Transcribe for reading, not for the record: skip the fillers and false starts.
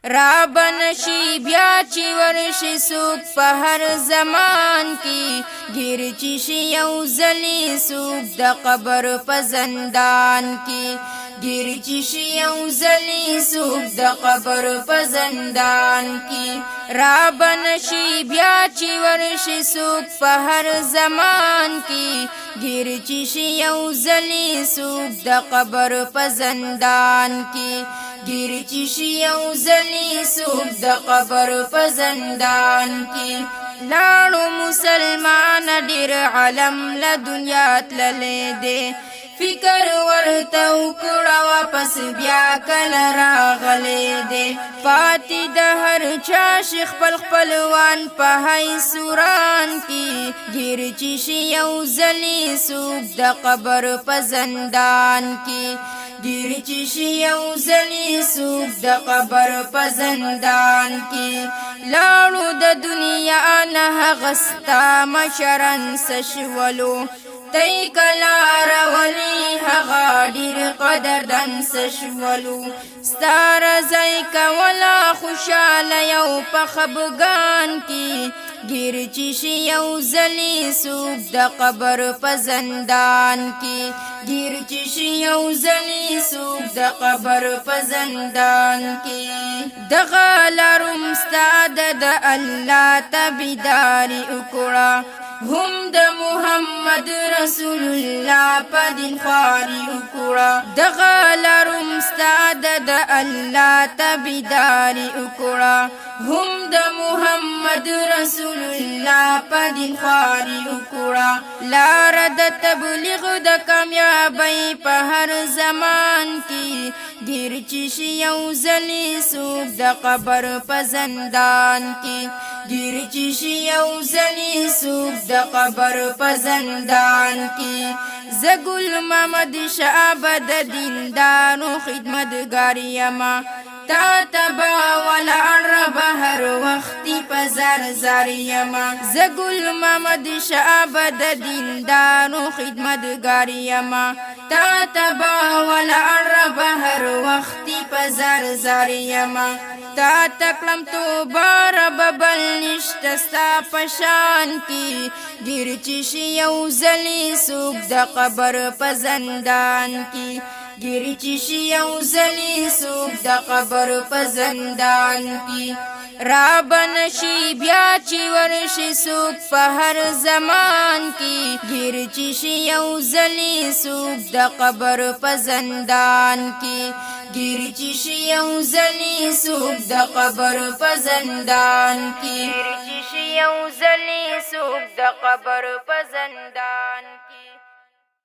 را بنشي بیا چې ورشي سوک په هر زمان کې ګیر چې شي یو ځلې سوک د قبر په زندان کې ګیر چې شي یو ځلې سوک د قبر په زندان کې را بنشي بیا چې ورشي سوک په هر زمان کې ګیر چې شي یو ځلې سوک د قبر په زندان کې ګیر چې شي یو ځلې سوک د قبر په زندان کې لاړو مسلمان ډېر عالم له دنیا تللی دی فکر ورته وکړه واپس بیا کله راغلی دی پاتې د هر چا شي خپل خپلوان په هی سوران کې ګیر چې شي یو ځلې سوک د قبر په زندان کې ګیر چې شي یو ځلې سوک د قبر په زندان کې لاړو د دنیا نه هغه ستا مشران څه شولو تای کلا راولی هغه ډېر قدردان څه شولو ستا رضای کوله خوشاله یو په خفګان کې ګیر چې شي یو ځلې سوک د قبر په زندان کې ګیر چې شي یو ځلې سوک د قبر په زندان کې دغه لارم ستا د الله تابعداري وکړه هم د محمد رسول الله په دین خواري وکړه دغه لارم ستا د الله تابعداري وکړه هم د محمد رسول الله په دین خواري وکړه لار د تبلیغ د کامیابی په هر زمان کې ګیر چې شي یو ځلې سوک د قبر په زندان کې ګیر چې شي یو ځلې سوک د قبر په زندان کې زه ګل محمد شاه د دیندارو خدمتګار یما تا تبا ولاړ بهر وختي په زر زر یما زه ګل محمد شاه د دیندارو خدمتګار یما تا تبا ولاړ بهر وختي په زر زر یما تا تکلم تو بار ببل نشته ستا پشان کې ګیر چې شي یو ځلې سوک د قبر په زندان کې ګیر چې شي یو ځلې سوک د قبر په زندان کې را بنشي بیا چې ورشي سوک په هر زمان کې ګیر چې شي یو ځلې سوک د قبر په زندان کې ګیر چې شي یو ځلې سوک د قبر په زندان کې ګیر چې شي یو ځلې سوک د قبر په زندان کې